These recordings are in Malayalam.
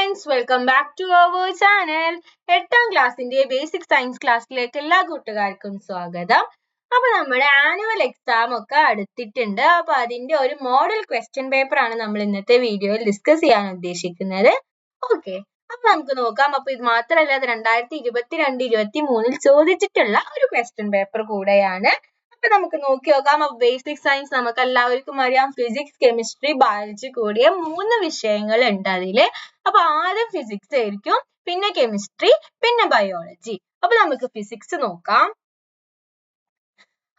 friends, welcome back to our channel. 8ാം ക്ലാസ്സിന്റെ ബേസിക് സയൻസ് ക്ലാസ്സിലേക്ക് എല്ലാ കൂട്ടുകാർക്കും സ്വാഗതം. അപ്പൊ നമ്മുടെ ആനുവൽ എക്സാം ഒക്കെ അടുത്തിട്ടുണ്ട്. അപ്പൊ അതിന്റെ ഒരു മോഡൽ ക്വസ്റ്റ്യൻ പേപ്പർ ആണ് നമ്മൾ ഇന്നത്തെ വീഡിയോയിൽ ഡിസ്കസ് ചെയ്യാൻ ഉദ്ദേശിക്കുന്നത്. ഓക്കെ, അപ്പൊ നമുക്ക് നോക്കാം. അപ്പൊ ഇത് മാത്രമല്ല, 2022-23 ചോദിച്ചിട്ടുള്ള ഒരു ക്വസ്റ്റ്യൻ പേപ്പർ കൂടെയാണ്. അപ്പൊ നമുക്ക് നോക്കി നോക്കാം. ബേസിക് സയൻസ് നമുക്ക് എല്ലാവർക്കും അറിയാം, ഫിസിക്സ്, കെമിസ്ട്രി, ബയോളജി കൂടിയ 3 വിഷയങ്ങൾ ഉണ്ട് അതില്. അപ്പൊ ആദ്യം ഫിസിക്സ് ആയിരിക്കും, പിന്നെ കെമിസ്ട്രി, പിന്നെ ബയോളജി. അപ്പൊ നമുക്ക് ഫിസിക്സ് നോക്കാം.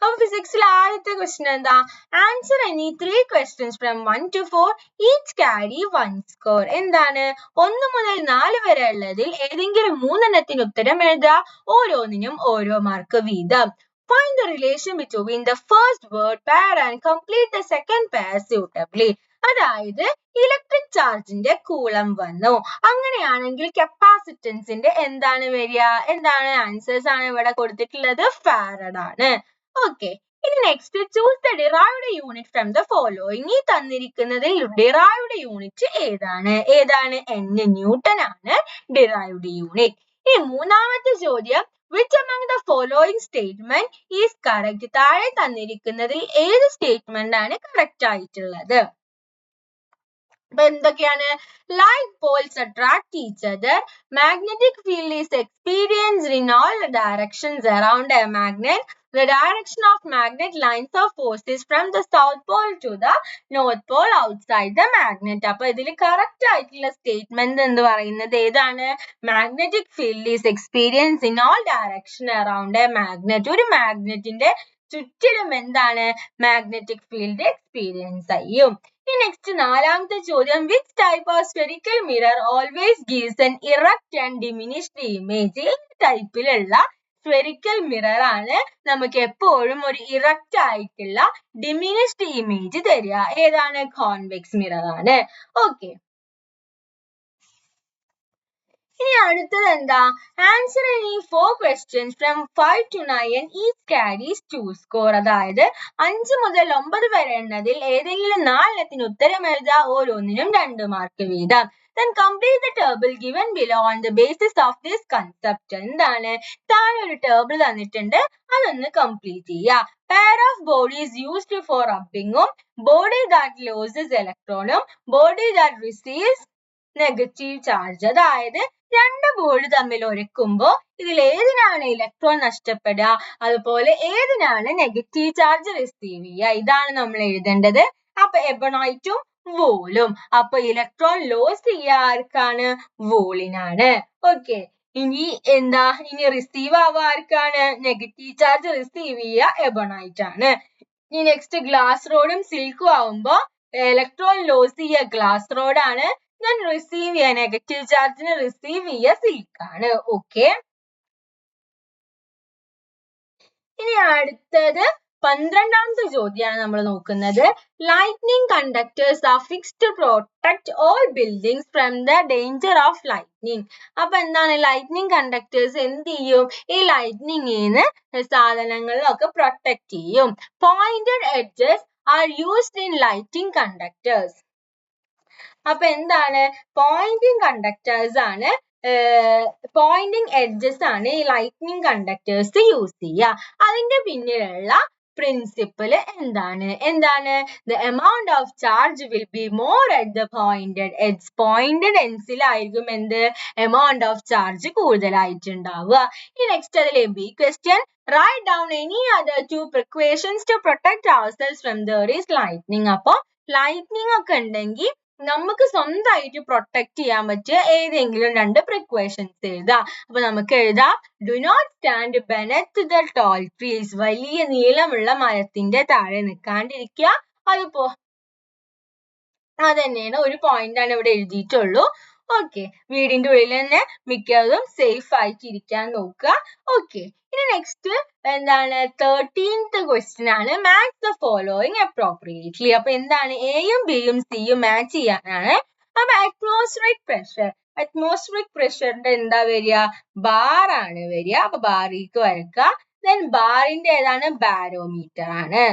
അപ്പൊ ഫിസിക്സിൽ ആദ്യത്തെ ക്വസ്റ്റ്യൻ എന്താ? Answer any 3 questions from 1 to 4 each carry 1 score. എന്താണ്? 1 മുതൽ 4 വരെ ഉള്ളതിൽ ഏതെങ്കിലും 3 എണ്ണത്തിന് ഉത്തരം എഴുതുക, ഓരോന്നിനും ഓരോ മാർക്ക് വീതം. Find the relation between the first word pair and complete the second pair suitably. അതായത് ഇലക്ട്രിക് ചാർജിന്റെ കൂളം വന്നു, അങ്ങനെയാണെങ്കിൽ കപ്പാസിറ്റൻസിന്റെ എന്താണ് വരിക? എന്താണ് ആൻസേഴ്സ് ആണ് ഇവിടെ കൊടുത്തിട്ടുള്ളത്? ഫാരഡ് ആണ്. ഓക്കെ, ഇനി next choose the derived unit from the following. ഈ തന്നിരിക്കുന്നതിൽ ഡിറൈവ്ഡ് യൂണിറ്റ് ഏതാണ്? N ന്യൂട്ടൺ ആണ് ഡിറൈവ്ഡ് യൂണിറ്റ്. ഇനി മൂന്നാമത്തെ ചോദ്യം, which among the following statement is correct? താഴെ തന്നിരിക്കുന്നതിൽ ഏത് സ്റ്റേറ്റ്മെന്റ് ആണ് കറക്റ്റ് ആയിട്ടുള്ളത്? അപ്പൊ എന്തൊക്കെയാണ്? Like poles attract each other, magnetic field is experienced in all directions around a magnet. The direction of magnet lines of force is from the south pole to the north pole outside the magnet. അപ്പൊ ഇതിൽ കറക്റ്റ് ആയിട്ടുള്ള സ്റ്റേറ്റ്മെന്റ് എന്ന് പറയുന്നത് ഏതാണ്? Magnetic field is experience in all direction around A magnet. ഒരു മാഗ്നറ്റിന്റെ ചുറ്റിലും എന്താണ്? മാഗ്നറ്റിക് ഫീൽഡ് എക്സ്പീരിയൻസ് ചെയ്യും. നെക്സ്റ്റ് നാലാമത്തെ ചോദ്യം, which type of spherical mirror always gives an erect and diminished image? ഈ ടൈപ്പിലുള്ള സ്ഫെറിക്കൽ മിറർ ആണ് നമുക്ക് എപ്പോഴും ഒരു ഇറക്റ്റ് ആയിട്ടുള്ള ഡിമിനിഷ്ഡ് ഇമേജ് തരിക. ഏതാണ്? കോൺവെക്സ് മിറർ ആണ്. ഓക്കെ, ഇനി അടുത്തത് എന്താ? Answer any 4 questions from 5 to 9 each carries 2 score. അതായത് 5 മുതൽ 9 വരെ എണ്ണതിൽ ഏതെങ്കിലും 4 എണ്ണത്തിന് ഉത്തരം എഴുതുക, ഓരോന്നിനും 2 മാർക്ക് വീതം. Then complete the table given below on the basis of this concept. എന്താണ്? താഴെ ഒരു ടേബിൾ തന്നിട്ടുണ്ട്, അതൊന്ന് കംപ്ലീറ്റ് ചെയ്യുക. Pair of bodies used for rubbing, body that loses electron, body that receives negative charge. അതായത് 2 ബോർഡ് തമ്മിൽ ഒരക്കുമ്പോ ഇതിൽ ഏതിനാണ് ഇലക്ട്രോൺ നഷ്ടപ്പെടുക, അതുപോലെ ഏതിനാണ് നെഗറ്റീവ് ചാർജ് റിസീവ് ചെയ്യുക, ഇതാണ് നമ്മൾ എഴുതേണ്ടത്. അപ്പൊ എബണൈറ്റും വോളും. അപ്പൊ ഇലക്ട്രോൺ ലോസ് ചെയ്യുക ആർക്കാണ്? വോളിനാണ്. ഓക്കെ, ഇനി എന്താ? ഇനി റിസീവ് ആവുക ആർക്കാണ്? നെഗറ്റീവ് ചാർജ് റിസീവ് ചെയ്യുക എബണൈറ്റ് ആണ്. ഇനി നെക്സ്റ്റ് ഗ്ലാസ് റോഡും സിൽക്കും ആവുമ്പോ ഇലക്ട്രോൺ ലോസ് ചെയ്യുക ഗ്ലാസ് റോഡാണ്, then റിസീവ് ചെയ്യുക നെഗറ്റീവ് ചാർജിന് റിസീവ് ചെയ്യുക സിൽക്കാണ്. ഓക്കെ, ഇനി അടുത്തത് 12ാമത്തെ ചോദ്യമാണ് നമ്മൾ നോക്കുന്നത്. Lightning conductors are fixed to protect all buildings from the danger of lightning. അപ്പൊ എന്താണ്? ലൈറ്റ്നിങ് കണ്ടക്ടേഴ്സ് എന്ത് ചെയ്യും? ഈ ലൈറ്റ്നിങ്ങിന്ന് സാധനങ്ങളിലൊക്കെ പ്രൊട്ടക്ട് ചെയ്യും. Pointed edges are used in lighting conductors. അപ്പൊ എന്താണ്? പോയിന്റിംഗ് കണ്ടക്ടേഴ്സ് ആണ്, പോയിന്റിംഗ് എഡ്ജസ് ആണ് ഈ ലൈറ്റ്നിങ് കണ്ടക്ടേഴ്സ് യൂസ് ചെയ്യുക. അതിന്റെ പിന്നിലുള്ള പ്രിൻസിപ്പിൾ എന്താണ്? The amount of charge will be more at the pointed edge. Pointed എൻഡ്സിലായിരിക്കും എന്ത്? amount of charge കൂടുതലായിട്ടുണ്ടാവുക. ഈ നെക്സ്റ്റ് അതിലെ B question, write down any other 2 precautions to protect ourselves from there is lightning. അപ്പൊ ലൈറ്റ്നിങ് ഒക്കെ ഉണ്ടെങ്കിൽ നമുക്ക് സ്വന്തമായിട്ട് പ്രൊട്ടക്ട് ചെയ്യാൻ പറ്റിയ ഏതെങ്കിലും 2 പ്രിക്കോഷൻസ് എഴുതാം. അപ്പൊ നമുക്ക് എഴുതാം, do not stand beneath the tall trees. വലിയ നീളമുള്ള മരത്തിന്റെ താഴെ നിൽക്കാണ്ടിരിക്കുക. അതന്നെയാണ്, ഒരു പോയിന്റ് ആണ് ഇവിടെ എഴുതിയിട്ടുള്ളൂ. ഓക്കെ, വീടിന്റെ ഉള്ളിൽ തന്നെ മിക്കതും സേഫ് ആയിട്ട് ഇരിക്കാൻ നോക്കുക. ഓക്കെ, ഇനി നെക്സ്റ്റ് എന്താണ്? 13th ക്വസ്റ്റ്യൻ ആണ്, മാച്ച് ദ ഫോളോയിങ് അപ്രോപ്രിയേറ്റ്ലി. അപ്പൊ എന്താണ്? എയും ബിയും സിയും മാച്ച് ചെയ്യാനാണ്. അപ്പൊ അറ്റ്മോസ്ഫിയറിക് പ്രഷറിന്റെ എന്താ വരിക? ബാർ ആണ് വരിക. അപ്പൊ ബാറിലേക്ക് വരക്കുക. ദെൻ ബാറിന്റെ ഏതാണ്? ബാരോമീറ്റർ ആണ്.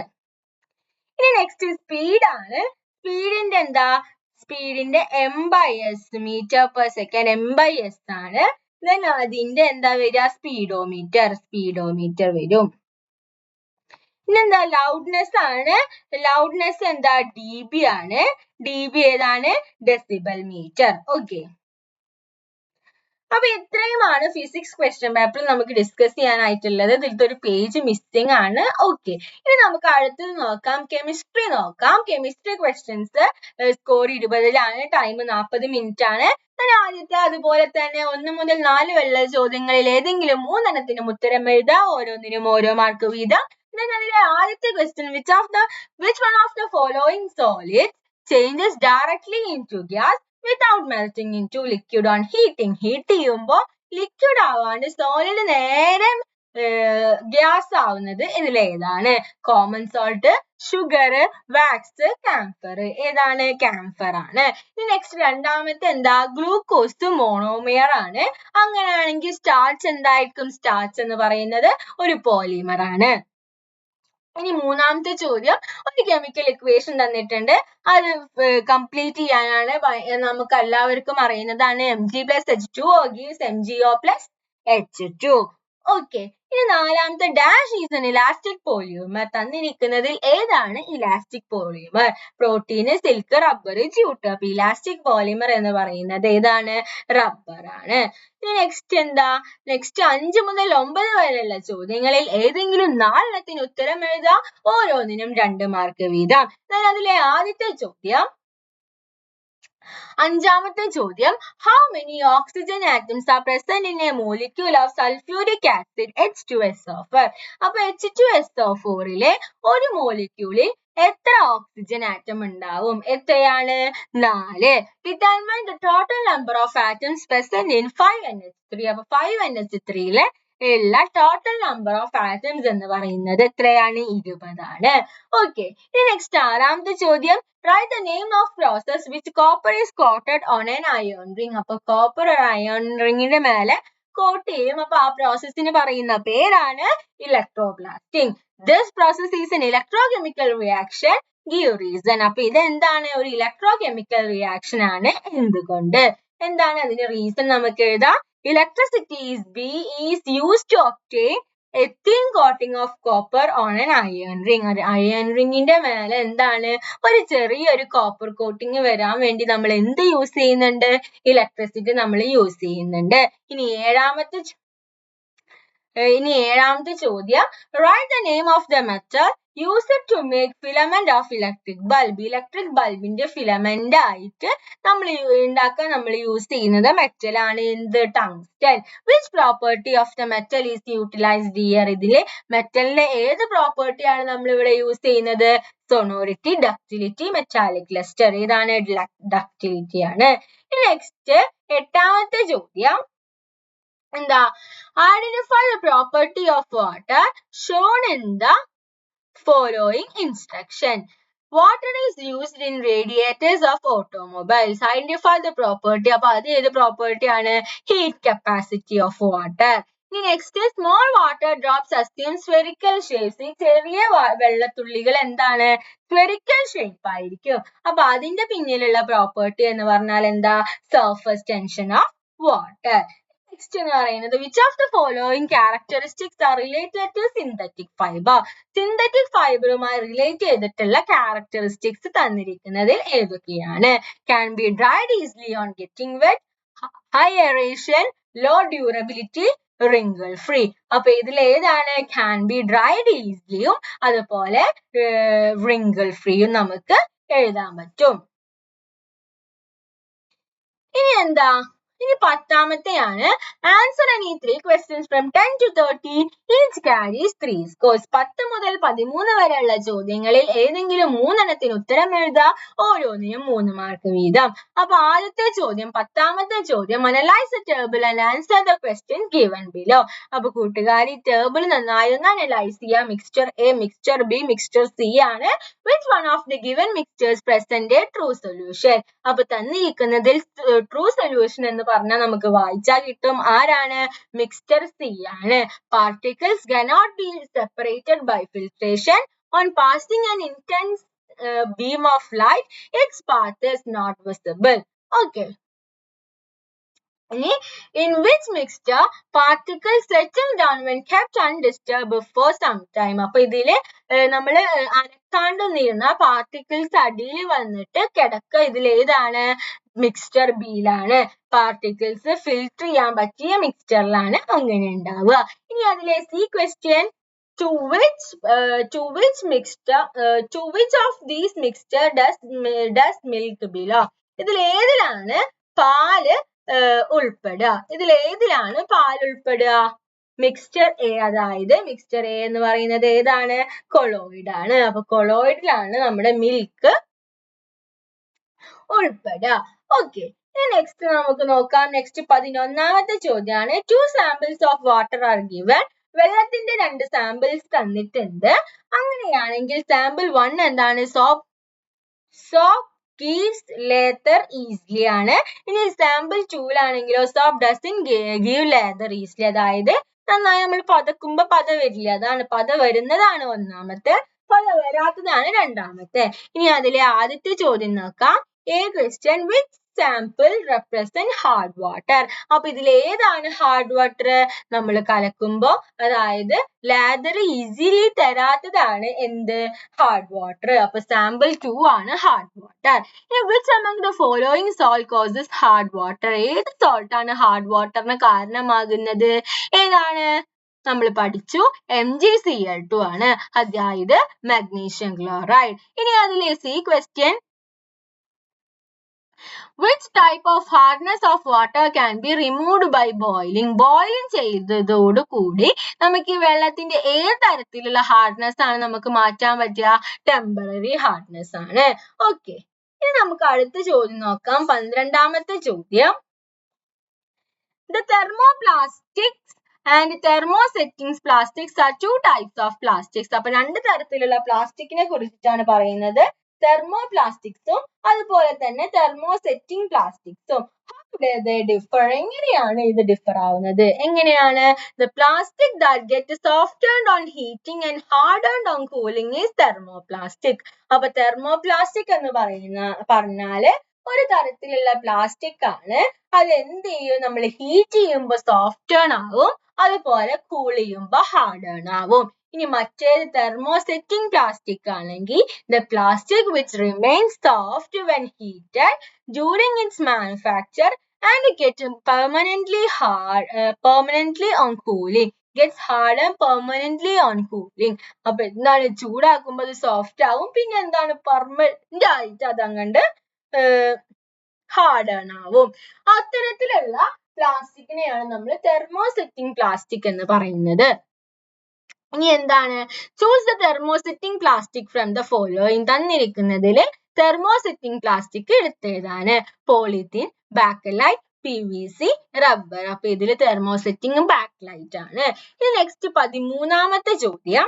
ഇനി നെക്സ്റ്റ് സ്പീഡ് ആണ്. സ്പീഡിന്റെ എന്താ? സ്പീഡിന്റെ m/s metre per second m/s ആണ്. ദെൻ അതിന്റെ എന്താ വരിക, സ്പീഡോമീറ്റർ വരും. പിന്നെന്താ ലൗഡ്നെസ് ആണ്. ലൗഡ്നെസ് എന്താ dB ആണ്. dB ഏതാണ്, ഡെസിബൽ മീറ്റർ. ഓക്കെ, അപ്പൊ ഇത്രയുമാണ് ഫിസിക്സ് ക്വസ്റ്റ്യൻ പേപ്പറിൽ നമുക്ക് ഡിസ്കസ് ചെയ്യാനായിട്ടുള്ളത്. ഇതിലത്തെ ഒരു പേജ് മിസ്സിംഗ് ആണ്. ഓക്കെ, ഇനി നമുക്ക് അടുത്തത് നോക്കാം, കെമിസ്ട്രി നോക്കാം. കെമിസ്ട്രി ക്വസ്റ്റ്യൻസ് സ്കോർ 20ലാണ്, ടൈം 40 മിനിറ്റ് ആണ്. ആദ്യത്തെ അതുപോലെ തന്നെ 1 മുതൽ 4 വരെയുള്ള ചോദ്യങ്ങളിൽ ഏതെങ്കിലും 3 എണ്ണത്തിനും ഉത്തരം എഴുതുക, ഓരോന്നിനും ഓരോ മാർക്ക് വീതം. അതിലെ ആദ്യത്തെ question, which one of the following solids changes directly into gas without melting into liquid on heating? Heat ചെയ്യുമ്പോൾ ലിക്വിഡ് ആവാണ്ട് സോളിഡ് നേരെ ഗ്യാസ് ആവുന്നത് ഇതിലേതാണ്? Common salt, sugar, wax, camphor. ഏതാണ്? കാംഫർ ആണ്. ഇനി നെക്സ്റ്റ് രണ്ടാമത്തെ എന്താ, ഗ്ലൂക്കോസ് മോണോമിയർ ആണ്. അങ്ങനെയാണെങ്കിൽ സ്റ്റാർച്ച് എന്തായിരിക്കും? സ്റ്റാർച്ച് എന്ന് പറയുന്നത് ഒരു പോളിമർ ആണ്. ഇനി മൂന്നാമത്തെ ചോദ്യം, ഒരു കെമിക്കൽ ഇക്വേഷൻ തന്നിട്ടുണ്ട്, അത് കംപ്ലീറ്റ് ചെയ്യാനാണ്. നമുക്ക് എല്ലാവർക്കും അറിയുന്നതാണ് Mg+H2O gives MgO plus H2. ഓക്കെ, ഇനി നാലാമത്തെ, dash is an elastic polymer. തന്നിരിക്കുന്നതിൽ ഏതാണ് elastic polymer? Protein, silk, rubber, jute. അപ്പൊ ഇലാസ്റ്റിക് പോളിമർ എന്ന് പറയുന്നത് ഏതാണ്? റബ്ബർ ആണ്. ഇനി നെക്സ്റ്റ് എന്താ, നെക്സ്റ്റ് 5 മുതൽ 9 വരെയുള്ള ചോദ്യങ്ങളിൽ ഏതെങ്കിലും 4 എണ്ണത്തിന് ഉത്തരം എഴുതുക, ഓരോന്നിനും 2 മാർക്ക് വീതം. അതിലെ ആദ്യത്തെ ചോദ്യം, അഞ്ചാമത്തെ ചോദ്യം, how many oxygen atoms are present in a molecule of sulfuric acid H2SO4? അപ്പൊ H2SO4ലെ ഒരു മോളിക്യൂളിൽ എത്ര ഓക്സിജൻ ആറ്റം ഉണ്ടാവും? എത്രയാണ്? 4. Determine the total number of atoms present in 5NH3. അപ്പൊ 5NH3ലെ ഉള്ള ടോട്ടൽ നമ്പർ ഓഫ് ആറ്റംസ് എന്ന് പറയുന്നത് എത്രയാണ്? 20 ആണ്. ഓക്കെ, ഇനി നെക്സ്റ്റ് ആറാമത്തെ ചോദ്യം, write the name of process which copper is coated on an iron ring. അപ്പൊ കോപ്പർ അയൺ റിങ്ങിന്റെ മേലെ കോട്ട് ചെയ്യും. അപ്പൊ ആ പ്രോസസ്സിന് പറയുന്ന പേരാണ് ഇലക്ട്രോബ്ലാസ്റ്റിംഗ്. This process is an electrochemical reaction. Give reason. അപ്പൊ ഇത് എന്താണ്? ഒരു ഇലക്ട്രോകെമിക്കൽ റിയാക്ഷൻ ആണ്. എന്തുകൊണ്ട്? എന്താണ് അതിന്റെ റീസൺ? നമുക്ക് എഴുതാം. Electricity is used to obtain a thin coating of copper on an iron ring. Iron റിങ്ങിന്റെ മേലെ എന്താണ്? ഒരു ചെറിയൊരു കോപ്പർ കോട്ടിങ് വരാൻ വേണ്ടി നമ്മൾ എന്ത് യൂസ് ചെയ്യുന്നുണ്ട്? ഇലക്ട്രിസിറ്റി നമ്മൾ യൂസ് ചെയ്യുന്നുണ്ട്. ഇനി ഏഴാമത്തെ ചോദ്യം, write the name of the metal used to make filament of electric bulb. Electric ബൾബിന്റെ ഫിലമെന്റ് ആയിട്ട് നമ്മൾ യൂസ് ചെയ്യുന്നത് മെറ്റൽ ആണ്. എന്ത്? Tungsten. Which property of the metal is utilized here? ഇതിലെ മെറ്റലിന്റെ ഏത് പ്രോപ്പർട്ടി ആണ് നമ്മൾ ഇവിടെ യൂസ് ചെയ്യുന്നത്? Sonority, ductility, metallic lustre. ഏതാണ്? ഡക്റ്റിലിറ്റി ആണ്. നെക്സ്റ്റ് എട്ടാമത്തെ ചോദ്യം എന്താ? Identify the property of water shown in the following instruction. Water is used in radiators of automobiles. Identify the property. അപ്പൊ അത് ഏത് പ്രോപ്പർട്ടി ആണ്? Heat capacity of water. ഇനി next, small water drops assume spherical shapes. ഈ ചെറിയ വെള്ളത്തുള്ളികൾ എന്താണ്? സ്ഫെറിക്കൽ ഷേപ്പ് ആയിരിക്കും. അപ്പൊ അതിന്റെ പിന്നിലുള്ള പ്രോപ്പർട്ടി എന്ന് പറഞ്ഞാൽ എന്താ? Surface tension of water. Next എന്ന് പറയുന്നത്, which of the following characteristics are related to synthetic fiber? Synthetic ഫൈബറുമായി റിലേറ്റ് ചെയ്തിട്ടുള്ള ക്യാരക്ടറിസ്റ്റിക്സ് തന്നിരിക്കുന്നതിൽ ഏതൊക്കെയാണ്? Can be dried easily on getting wet, high aeration, low durability, wrinkle free. അപ്പൊ ഇതിൽ ഏതാണ്? Can be dried easily-യും അതുപോലെ wrinkle free-യും നമുക്ക് എഴുതാൻ പറ്റും. ഇനി എന്താ? ഇനി 10ാമത്തെയാണ്. Answer any 3 questions from 10 to 30. Each carries 3 scores. 10 മുതൽ 13 വരെയുള്ള ചോദ്യങ്ങളിൽ ഏതെങ്കിലും 3 എണ്ണത്തിന് ഉത്തരം എഴുതുക, ഓരോന്നിനും 3 മാർക്ക് വീതം. അപ്പൊ ആദ്യത്തെ ചോദ്യം, 10ാമത്തെ ചോദ്യം, analyze the table and answer the question given below. അപ്പൊ കൂട്ടുകാരി ടേബിൾ നന്നായി ഒന്ന് അനലൈസ് ചെയ്യുക. Mixture A, mixture B, mixture C ആണ്. Which one of the given mixtures present a true solution? അപ്പൊ തന്നിരിക്കുന്നതിൽ ട്രൂ സൊല്യൂഷൻ എന്ന് പറഞ്ഞാൽ നമുക്ക് വായിച്ചാൽ കിട്ടും. ആരാണ്? മിക്സ്ചർ C ആണ്. Particles cannot be separated by filtration. On passing an intense beam of light, its path is not visible. Okay. In which mixture particles settle down when kept undisturbed for some time? അപ്പൊ ഇതില് നമ്മള് അനക്കാണ്ട് നിന്ന പാർട്ടിക്കിൾസ് അടിയിൽ വന്നിട്ട് കിടക്ക. ഇതിലേതാണ്? മിക്സ്ചർ ബിയിലാണ്. പാർട്ടിക്കിൾസ് ഫിൽട്ടർ ചെയ്യാൻ പറ്റിയ മിക്സ്ചറിലാണ് അങ്ങനെ ഉണ്ടാവുക. ഇനി അതിലെ C question, to which of these mixture does milk belong? ഇതിൽ ഏതിലാണ് പാല് ഉൾപ്പെടുക? ഇതിൽ ഏതിലാണ് പാൽ ഉൾപ്പെടുക? Mixture A. അതായത് മിക്സ്ചർ എ എന്ന് പറയുന്നത് ഏതാണ്? കൊളോയിഡ് ആണ്. അപ്പൊ കൊളോയിഡിലാണ് നമ്മുടെ മിൽക്ക് ഉൾപ്പെടുക. ഓക്കെ. നെക്സ്റ്റ് നമുക്ക് നോക്കാം. നെക്സ്റ്റ് 11ാമത്തെ ചോദ്യമാണ്. 2 samples of water are given. വെള്ളത്തിന്റെ 2 സാമ്പിൾസ് തന്നിട്ടുണ്ട്. അങ്ങനെയാണെങ്കിൽ സാമ്പിൾ 1 എന്താണ്? soap gives lather easily ആണ്. ഇനി sample 2ലാണെങ്കിലോ soap doesn't give lather easily. അതായത് നന്നായി നമ്മൾ പതക്കുമ്പോ പത വരില്ല. അതാണ് പത വരുന്നതാണ് ഒന്നാമത്തെ, പത വരാത്തതാണ് രണ്ടാമത്തെ. ഇനി അതിലെ ആദ്യത്തെ ചോദ്യം നോക്കാം. A question, which sample represent hard water? അപ്പൊ ഇതിൽ ഏതാണ് ഹാർഡ് വാട്ടർ? നമ്മൾ കലക്കുമ്പോ അതായത് ലാദർ ഈസിലി തരാത്തതാണ് എന്ത്? Hard water. അപ്പൊ സാമ്പിൾ 2 ആണ് hard water. Which among the following salt causes hard water? ഏത് സോൾട്ട് ആണ് ഹാർഡ് വാട്ടറിന് കാരണമാകുന്നത്? ഏതാണ്? നമ്മൾ പഠിച്ചു MgCl2 ആണ്. അതായത് മഗ്നീഷ്യം ക്ലോറൈഡ്. ഇനി അതിലെ C question, which type of hardness of water can be removed by boiling? Boiling ചെയ്തതോടു കൂടി നമുക്ക് ഈ വെള്ളത്തിന്റെ ഏത് തരത്തിലുള്ള ഹാർഡ്നെസ് ആണ് നമുക്ക് മാറ്റാൻ പറ്റുക? ടെമ്പററി ഹാർഡ്നെസ് ആണ്. ഓക്കെ. ഇനി നമുക്ക് അടുത്ത ചോദ്യം നോക്കാം. 12ാമത്തെ ചോദ്യം. The thermoplastics and thermosetting plastics are 2 types of plastics. അപ്പൊ 2 തരത്തിലുള്ള പ്ലാസ്റ്റിക്കിനെ കുറിച്ചിട്ടാണ് പറയുന്നത്. തെർമോപ്ലാസ്റ്റിക്സും അതുപോലെ തന്നെ തെർമോസെറ്റിംഗ് പ്ലാസ്റ്റിക്സും. എങ്ങനെയാണ് ഇത് ഡിഫർ ആവുന്നത്? എങ്ങനെയാണ്? The plastic that gets softened on heating and hardened on cooling is thermoplastic. അപ്പൊ തെർമോപ്ലാസ്റ്റിക് എന്ന് പറഞ്ഞാല് ഒരു തരത്തിലുള്ള പ്ലാസ്റ്റിക് ആണ്. അത് എന്ത് ചെയ്യും? നമ്മൾ ഹീറ്റ് ചെയ്യുമ്പോൾ സോഫ്റ്റേൺ ആവും, അതുപോലെ കൂൾ ചെയ്യുമ്പോൾ ഹാർഡേൺ ആവും. ഇനി മറ്റേത് തെർമോസെറ്റിംഗ് പ്ലാസ്റ്റിക് ആണെങ്കിൽ the plastic which remains soft when heated during its manufacture and gets permanently on cooling. Gets hardened permanently on cooling. അപ്പൊ എന്താണ്? ചൂടാക്കുമ്പോൾ അത് സോഫ്റ്റ് ആവും, പിന്നെ എന്താണ്? പെർമനന്റ് ആയിട്ട് അതങ്ങണ്ട് ഹാർഡേൺ ആവും. അത്തരത്തിലുള്ള പ്ലാസ്റ്റിക്കിനെയാണ് നമ്മൾ തെർമോസെറ്റിംഗ് പ്ലാസ്റ്റിക് എന്ന് പറയുന്നത്. ഇനി എന്താണ്? Choose the thermosetting plastic from the following. തന്നിരിക്കുന്നതിൽ തെർമോസെറ്റിംഗ് പ്ലാസ്റ്റിക് എടുത്തേതാണ്? Polythene, bakelite, PVC, rubber. അപ്പൊ ഇതിൽ തെർമോസെറ്റിംഗും ബാക്കലൈറ്റ് ആണ്. ഇനി നെക്സ്റ്റ് 13ാമത്തെ ചോദ്യം.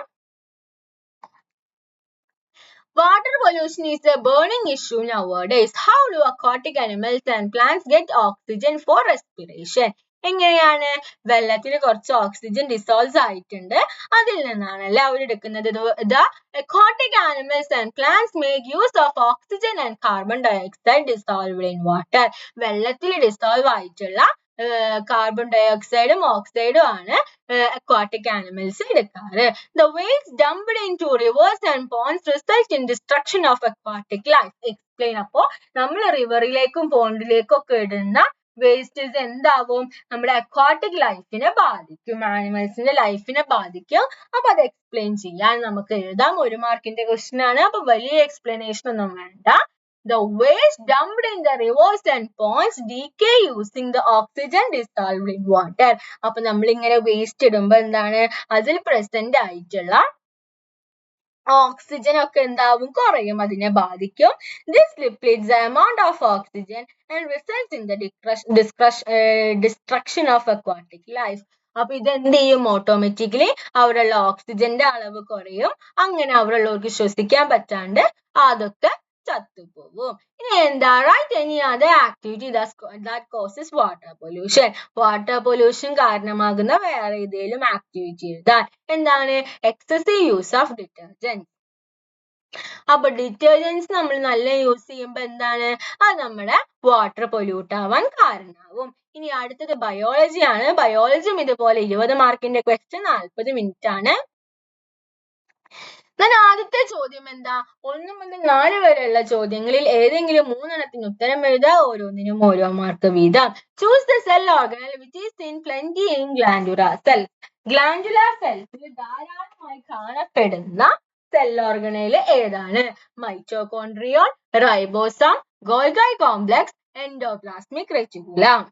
Water pollution is a burning issue nowadays. How do aquatic animals and plants get oxygen for respiration? എങ്ങനെയാണ്? വെള്ളത്തിൽ കുറച്ച് ഓക്സിജൻ ഡിസോൾവ് ആയിട്ടുണ്ട്, അതിൽ നിന്നാണല്ലേ അവർ എടുക്കുന്നത്. The aquatic animals and plants make use of oxygen and carbon dioxide dissolved in water. വെള്ളത്തിൽ ഡിസോൾവ് ആയിട്ടുള്ള കാർബൺ ഡയോക്സൈഡും ഓക്സൈഡും ആണ് aquatic animals എടുക്കാറ്. The waste dumped into rivers and ponds result in destruction of aquatic life. Explain. അപ്പോ നമ്മൾ റിവറിലേക്കും പോണ്ടിലേക്കും ഒക്കെ ഇടുന്ന വേസ്റ്റേജ് എന്താവും? നമ്മുടെ അക്വാട്ടിക് ലൈഫിനെ ബാധിക്കും, ആനിമൽസിന്റെ ലൈഫിനെ ബാധിക്കും. അപ്പൊ അത് എക്സ്പ്ലെയിൻ ചെയ്യാൻ നമുക്ക് എഴുതാം. 1 മാർക്കിന്റെ ക്വസ്റ്റ്യൻ ആണ്. അപ്പൊ വലിയ എക്സ്പ്ലനേഷൻ ഒന്നും വേണ്ട. The waste dumped in the rivers and ponds decay using the oxygen dissolved in water. അപ്പൊ നമ്മൾ ഇങ്ങനെ വേസ്റ്റ് ഇടുമ്പോ എന്താണ്? അതിൽ പ്രസന്റ് ആയിട്ടുള്ള ഓക്സിജൻ ഒക്കെ എന്താവും? കുറയും, അതിനെ ബാധിക്കും. This depletes the amount of oxygen and results in the destruction of aquatic life. അപ്പൊ ഇത് എന്ത് ചെയ്യും? ഓട്ടോമാറ്റിക്കലി അവിടെയുള്ള ഓക്സിജന്റെ അളവ് കുറയും. അങ്ങനെ അവിടെയുള്ളവർക്ക് ശ്വസിക്കാൻ പറ്റാണ്ട് അതൊക്കെ ചത്തുപോകും. ഇനി എന്താ? Write any other activity that causes water pollution. Water pollution കാരണമാകുന്ന വേറെ ഏതെങ്കിലും ആക്ടിവിറ്റി എഴുതാൻ. എന്താണ്? Excessive use of detergent. അപ്പൊ ഡിറ്റർജൻസ് നമ്മൾ നല്ല യൂസ് ചെയ്യുമ്പോൾ എന്താണ് അത് നമ്മുടെ വാട്ടർ പൊല്യൂട്ട് ആവാൻ കാരണമാവും. ഇനി അടുത്തത് ബയോളജി ആണ്. ബയോളജിയും ഇതുപോലെ 20 മാർക്കിന്റെ ക്വസ്റ്റ്യൻ 40 മിനിറ്റ് ആണ്. ആദ്യത്തെ ചോദ്യം എന്താ? 1 മുതൽ 4 വരെയുള്ള ചോദ്യങ്ങളിൽ ഏതെങ്കിലും 3 എണ്ണത്തിന് ഉത്തരം എഴുതുക. ഓരോന്നിനും ഓരോ മാർക്ക് വീതം. Choose the cell organelle which is in plenty in glandular cells. Glandular സെൽസിൽ ധാരാളമായി കാണപ്പെടുന്ന സെൽ ഓർഗനൽ ഏതാണ്? Mitochondrion, ribosome, Golgi complex, endoplasmic reticulum.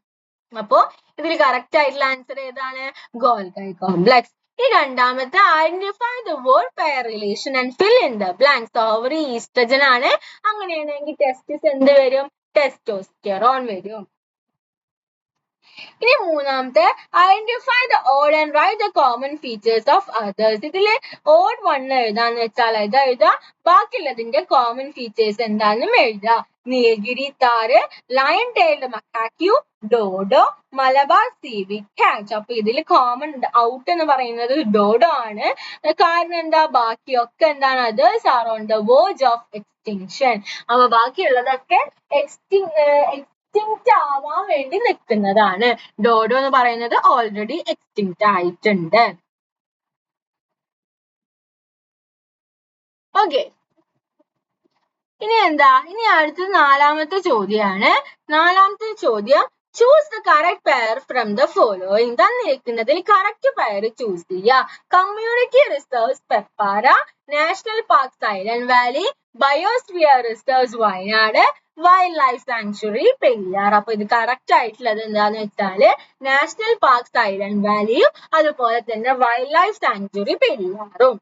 അപ്പോ ഇതിൽ കറക്റ്റ് ആയിട്ടുള്ള ആൻസർ ഏതാണ്? Golgi complex. ഈ രണ്ടാമത്തെ identify the word pair relation and fill in the blanks. Ovary oestrogen ആണ്. അങ്ങനെയാണെങ്കിൽ ടെസ്റ്റിസ് എന്ത് വരും? ടെസ്റ്റോസ്റ്റെറോൺ വരും. ഇനി മൂന്നാമത്തെ identify the odd and write the common features of others. ഇതില് ഓഡ് 1 എഴുതാന്ന് വെച്ചാൽ ഇത് എഴുതുക, ബാക്കിയുള്ളതിന്റെ കോമൺ ഫീച്ചേഴ്സ് എന്താണെന്നും എഴുതുക. Nilgiri tahr, lion tailed macaque, dodo, Malabar civet cat. അപ്പൊ ഇതിൽ കോമൺ ഔട്ട് എന്ന് പറയുന്നത് ഡോഡോ ആണ്. കാരണം എന്താ? ബാക്കിയൊക്കെ എന്താണ്? Others are on the verge of extinction. അപ്പൊ ബാക്കിയുള്ളതൊക്കെ എക്സ്റ്റിങ്ക്റ്റ് ആവാൻ വേണ്ടി നിൽക്കുന്നതാണ്. ഡോഡോ എന്ന് പറയുന്നത് ഓൾറെഡി എക്സ്റ്റിങ്ക്റ്റ് ആയിട്ടുണ്ട്. ഓക്കെ, ഇനി എന്താ? ഇനി അടുത്തത് 4ാമത്തെ ചോദ്യമാണ്. 4ാമത്തെ ചോദ്യം choose the correct pair from the following. തന്നിരിക്കുന്നതിൽ കറക്റ്റ് പെയർ ചൂസ് ചെയ്യുക. Community reserves Peppara, national park Silent Valley, biosphere reserves Wayanad, wildlife sanctuary Periyar. അപ്പൊ ഇത് കറക്റ്റ് ആയിട്ടുള്ളത് എന്താന്ന് വെച്ചാല് നാഷണൽ പാർക്ക് സൈലന്റ് വാലിയും അതുപോലെ തന്നെ വൈൽഡ് ലൈഫ് സാങ്ച്വറി പെരിയാറും.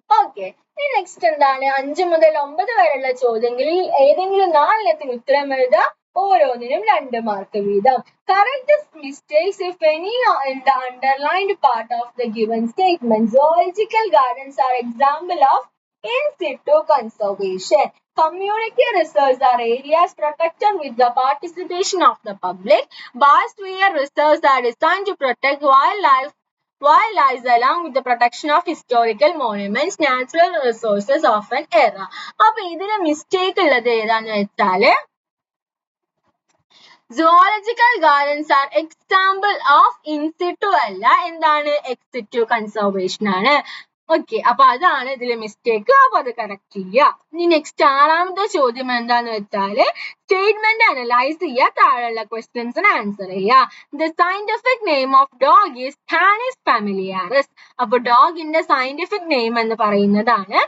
ഓക്കെ, ഇനി നെക്സ്റ്റ് എന്താണ്? 5 മുതൽ 9 വരെയുള്ള ചോദ്യങ്ങളിൽ ഏതെങ്കിലും 4 എണ്ണത്തിന് ഉത്തരം എഴുതുക. ഓരോന്നിനും 2 മാർക്ക് വീതം. Correct the mistakes if any in the underlined part of the given statement. Zoological gardens are example of in situ conservation. Community reserves are areas protected with the participation of the public. Biosphere reserves are designed to protect wildlife along with the protection of historical monuments, natural resources of an era. അപ്പൊ ഇതിന് മിസ്റ്റേക്ക് ഉള്ളത് ഏതാന്ന് വെച്ചാല് zoological gardens are example of in situ അല്ല, എന്താണ്? ex situ conservation ആണ്. ഓക്കെ, അപ്പൊ അതാണ് ഇതിലെ മിസ്റ്റേക്ക്. അപ്പൊ അത് കറക്റ്റ് ചെയ്യുക. ഇനി നെക്സ്റ്റ് 6ാമത്തെ ചോദ്യം എന്താന്ന് വെച്ചാല് സ്റ്റേറ്റ്മെന്റ് അനലൈസ് ചെയ്യുക, താഴെയുള്ള ക്വസ്റ്റ്യൻസിന് ആൻസർ ചെയ്യുക. The scientific name of dog is Canis familiaris. അപ്പൊ ഡോഗിന്റെ സയന്റിഫിക് നെയിം എന്ന് പറയുന്നതാണ്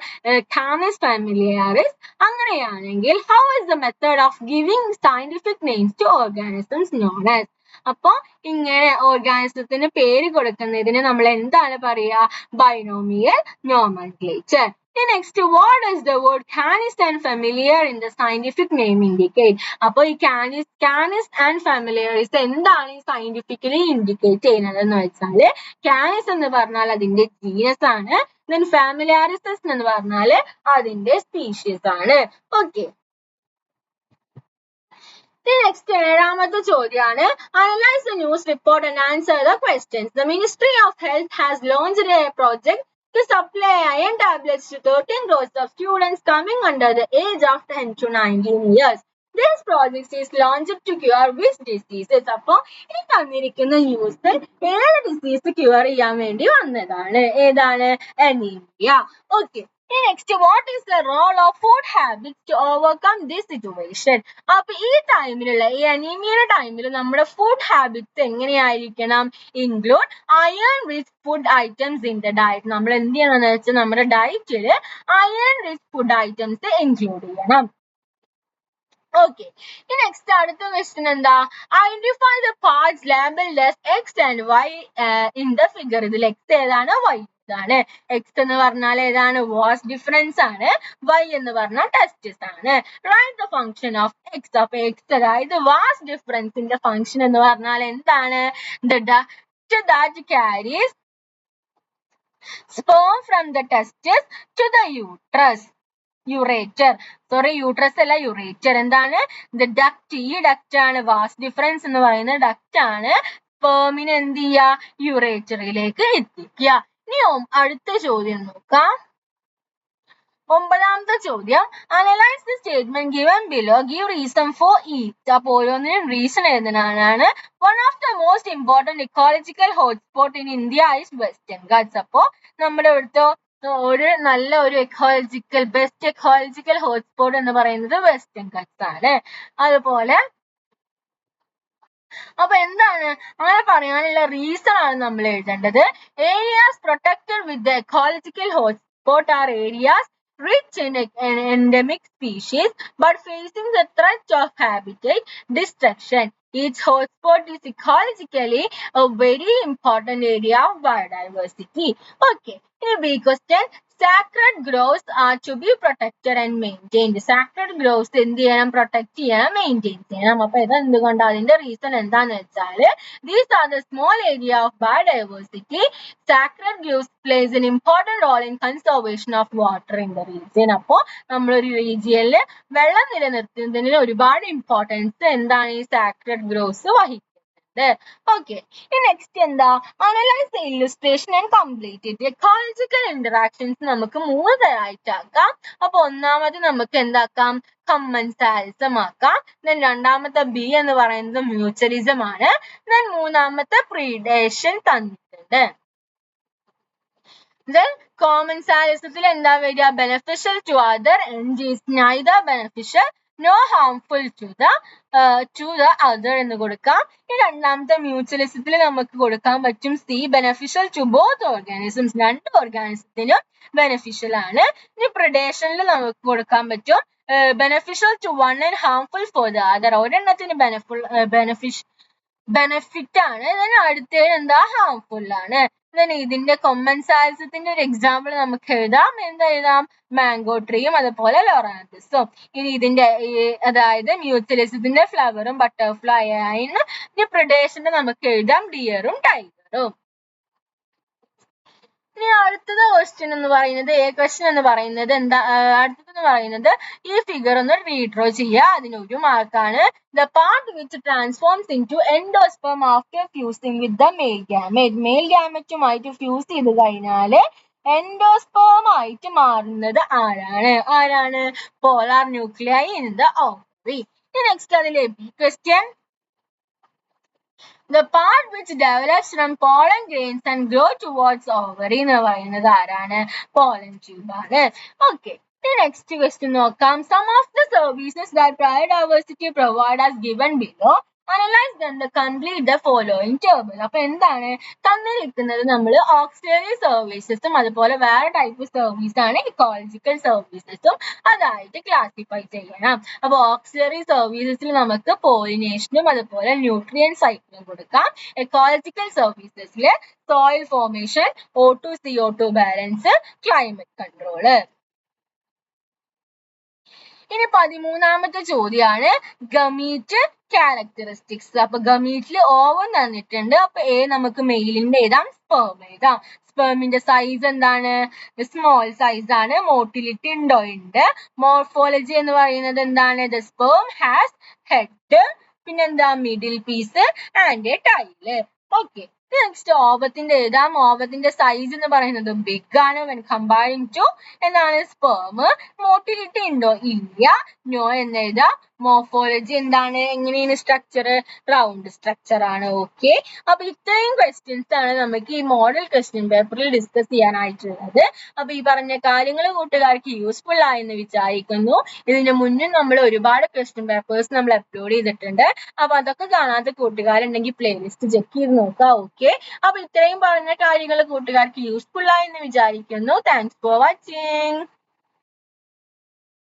കാനിസ് ഫാമിലിയാറിസ്. അങ്ങനെയാണെങ്കിൽ how is the method of giving scientific names to organisms known as. അപ്പൊ ഇങ്ങനെ ഓർഗാനിസത്തിന് പേര് കൊടുക്കുന്നതിന് നമ്മൾ എന്താണ് പറയുക? Binomial nomenclature. Next, what does the word canis and familiar in the scientific name indicate? അപ്പൊ ഈ canis and familiaris എന്താണ് ഈ സയന്റിഫിക്കലി ഇൻഡിക്കേറ്റ് ചെയ്യുന്നത് എന്ന് വെച്ചാല് canis എന്ന് പറഞ്ഞാൽ അതിന്റെ ജീനസ് ആണ്, then familiaris എന്ന് പറഞ്ഞാല് അതിന്റെ സ്പീഷീസ് ആണ്. ഓക്കെ, next 7ാമത്തെ ചോദ്യമാണ് analyze the news report and answer the questions. The Ministry of Health has launched a project to supply iron tablets to 13 crores of students coming under the age of 10 to 19 years. This project is launched to cure which diseases? അപ്പോൾ ഈ തന്നിരിക്കുന്ന ന്യൂസ് ഏത് ഡിസീസ് ക്യൂർ ചെയ്യാൻ വേണ്ടി വന്നതാണ്? ഏതാണ്? Anaemia. Okay, next, what is the role of food habits to overcome this situation? അപ്പൊ ഈ ടൈമിലുള്ള ഈ അനീമിയയുടെ ടൈമിൽ നമ്മുടെ ഫുഡ് ഹാബിറ്റ്സ് എങ്ങനെയായിരിക്കണം? Include iron rich food items in the diet. നമ്മൾ എന്ത് ചെയ്യണമെന്ന് വെച്ചാൽ നമ്മുടെ ഡയറ്റിൽ iron rich food items include ചെയ്യണം. ഓക്കെ, ഈ നെക്സ്റ്റ് അടുത്ത ക്വസ്റ്റ്യൻ എന്താ? Identify the parts labelled as X and Y in the figure. ഇതിൽ എക്സ് ഏതാണ്? വൈ ഏതാണ്? എക്സ് എന്ന് പറഞ്ഞാൽ ഏതാണ്? വാസ് ഡിഫറൻസ് ആണ്. വൈ എന്ന് പറഞ്ഞാൽ ടെസ്റ്റിസ് ആണ്. Write the function of X. അപ്പൊ എക്സ് അതായത് വാസ് ഡിഫറൻസിന്റെ ഫംഗ്ഷൻ എന്ന് പറഞ്ഞാൽ എന്താണ്? The duct that കാരീസ് sperm from the testis to the uterus അല്ല, യുറേറ്റർ. എന്താണ്? The duct. ഈ ഡക്റ്റ് ആണ് വാസ് ഡിഫറൻസ് എന്ന് പറയുന്ന ഡക്റ്റ് ആണ് സ്പേമിനെ എന്ത് ചെയ്യുക? യുറേറ്ററിലേക്ക് എത്തിക്കുക. ഇനി അടുത്ത ചോദ്യം നോക്കാം. 9ാമത്തെ ചോദ്യം, analyse the statement given below, give reason for each. അപ്പൊ ഓരോന്നിനും റീസൺ എഴുതാനാണ്. One of the most important ecological hotspot in India is western Ghats. അപ്പോ നമ്മുടെ ഇവിടുത്തെ ഒരു നല്ല ഒരു ബെസ്റ്റ് എക്കോളജിക്കൽ ഹോട്ട്സ്പോട്ട് എന്ന് പറയുന്നത് വെസ്റ്റേൺ ഗാട്സ് ആണ്. അതുപോലെ അപ്പൊ എന്താണ് അങ്ങനെ പറയാനുള്ള റീസൺ ആണ് നമ്മൾ എഴുതേണ്ടത്. Areas protected with the ecological hotspot R areas rich in endemic species but facing the threat of habitat destruction. Each hotspot is ecologically a very important area of biodiversity. Okay, in B question, sacred groves are to be protected and maintained. Sacred groves എന്ത് ചെയ്യണം, പ്രൊട്ടക്ട് ചെയ്യണം, മെയിൻറ്റെയിൻ ചെയ്യണം. അപ്പൊ ഇത് എന്തുകൊണ്ട്, അതിന്റെ റീസൺ എന്താന്ന് വെച്ചാല് these are the small area of biodiversity. Sacred groves plays an important role in conservation of water in the region. അപ്പോ നമ്മളൊരു റീജിയനില് വെള്ളം നിലനിർത്തുന്നതിന് ഒരുപാട് ഇമ്പോർട്ടൻസ് എന്താണ് ഈ സാക്രഡ് ഗ്രോവ്സ് വഹിക്കുന്നത്. ഓക്കെ, നെക്സ്റ്റ് എന്താ, analyse the illustration and complete it. Ecological interactions നമുക്ക് 3 തരമായിട്ടാക്കാം. അപ്പൊ ഒന്നാമത് നമുക്ക് എന്താക്കാം, കമ്മൻസാലിസം ആക്കാം. ദെൻ രണ്ടാമത്തെ ബി എന്ന് പറയുന്നത് മ്യൂച്വലിസം ആണ്. ദെൻ മൂന്നാമത്തെ പ്രീഡേഷൻ തന്നിട്ടുണ്ട്. Then commensalismത്തിൽ എന്താ വരിക, beneficial to other and is neither beneficial nor harmful to the other എന്ന് കൊടുക്കാം. ഈ രണ്ടാമത്തെ മ്യൂച്വലിസത്തിൽ നമുക്ക് കൊടുക്കാൻ പറ്റും C, beneficial to both organisms. രണ്ട് ഓർഗാനിസത്തിനും ബെനഫിഷ്യൽ ആണ്. ഇനി പ്രിഡേഷനിൽ നമുക്ക് കൊടുക്കാൻ പറ്റും beneficial to one and harmful for the other. ഒരെണ്ണത്തിന് ബെനഫിറ്റ് ആണ്, അടുത്തത് എന്താ, ഹാർംഫുൾ ആണ്. ഇതിന്റെ കൊമ്മൻസാലിസത്തിന്റെ ഒരു എക്സാമ്പിൾ നമുക്ക് എഴുതാം. എന്താ എഴുതാം, മാംഗോ ട്രീയും അതുപോലെ ലൊറാന്തസും. ഇനി ഇതിന്റെ അതായത് മ്യൂച്വലിസത്തിന്റെ ഫ്ലവറും ബട്ടർഫ്ലൈ ആണ്. ഇനി പ്രിഡേഷന്റെ നമുക്ക് എഴുതാം ഡിയറും ടൈഗറും. ഇനി അടുത്തത് ക്വസ്റ്റ്യൻ എന്ന് പറയുന്നത് ക്വസ്റ്റ്യൻ എന്ന് പറയുന്നത് എന്താ, അടുത്തതെന്ന് പറയുന്നത് ഈ ഫിഗർ ഒന്ന് റീഡ്രോ ചെയ്യുക. അതിനൊരു മാർക്കാണ്. The part which transforms into endosperm after fusing with the male gamete. Male ഗാമറ്റുമായിട്ട് ഫ്യൂസ് ചെയ്ത് കഴിഞ്ഞാല് എൻഡോസ്പെർം ആയിട്ട് മാറുന്നത് ആരാണ്, polar nuclei in the ovary. Next അതിലെ B question, the part which develops from pollen grains and grow towards ovary എന്ന് പറയുന്നത് ആരാണ്, pollen tube ആണ്. Okay, next question നോക്കാം. Some of the services that biodiversity provide as given below. Analyze them to complete the following table. അപ്പൊ എന്താണ് തന്നിരിക്കുന്നത്, നമ്മൾ ഓക്സിലറി സർവീസസും അതുപോലെ വേറെ ടൈപ്പ് സർവീസ് ആണ് ഇക്കോളജിക്കൽ സർവീസസും അതായിട്ട് ക്ലാസിഫൈ ചെയ്യണം. അപ്പൊ ഓക്സിലറി സർവീസസിൽ നമുക്ക് പോളിനേഷനും അതുപോലെ ന്യൂട്രിയൻ സൈക്കിളും കൊടുക്കാം. എക്കോളജിക്കൽ സർവീസസിൽ soil formation, O2 CO2 balance, climate control. ഇനി 13ാമത്തെ ചോദ്യമാണ് ഗമീറ്റ് ക്യാരക്ടറിസ്റ്റിക്സ്. അപ്പൊ ഗമീറ്റിൽ ഓവൻ തന്നിട്ടുണ്ട്. അപ്പൊ നമുക്ക് മെയിലിന്റെ എഴുതാം, സ്പെർം എഴുതാം. സ്പെർമിന്റെ സൈസ് എന്താണ്, സ്മോൾ സൈസ് ആണ്. മോട്ടിലിറ്റി ഉണ്ട്. മോർഫോളജി എന്ന് പറയുന്നത് എന്താണ്, ദ സ്പെർം ഹാസ് ഹെഡ്, പിന്നെന്താ middle piece and a tail. Okay, next ഓവത്തിന്റെ എഴുതാം. ഓവത്തിന്റെ സൈസ് എന്ന് പറയുന്നത് ബിഗ് ആണ് വെൻ കമ്പയറിംഗ് ടു എന്താണ് സ്പെർം. മോട്ടിലിറ്റി ഉണ്ടോ, ഇല്ല. നോ എന്ന് എഴുതാം. മോർഫോളജി എന്താണ്, എങ്ങനെയാണ് സ്ട്രക്ചർ, റൗണ്ട് സ്ട്രക്ചർ ആണ്. ഓക്കെ, അപ്പൊ ഇത്രയും ക്വസ്റ്റ്യൻസ് ആണ് നമുക്ക് ഈ മോഡൽ ക്വസ്റ്റ്യൻ പേപ്പറിൽ ഡിസ്കസ് ചെയ്യാനായിട്ടുള്ളത്. അപ്പൊ ഈ പറഞ്ഞ കാര്യങ്ങൾ കൂട്ടുകാർക്ക് യൂസ്ഫുൾ ആയെന്ന് വിചാരിക്കുന്നു. ഇതിന് മുന്നേ നമ്മൾ ഒരുപാട് ക്വസ്റ്റ്യൻ പേപ്പേഴ്സ് നമ്മൾ അപ്ലോഡ് ചെയ്തിട്ടുണ്ട്. അപ്പൊ അതൊക്കെ കാണാത്ത കൂട്ടുകാരുണ്ടെങ്കിൽ പ്ലേലിസ്റ്റ് ചെക്ക് ചെയ്ത് നോക്കാം. ഓക്കെ, അപ്പൊ ഇത്രയും പറഞ്ഞ കാര്യങ്ങൾ കൂട്ടുകാർക്ക് യൂസ്ഫുൾ ആയെന്ന് വിചാരിക്കുന്നു. Thanks for watching.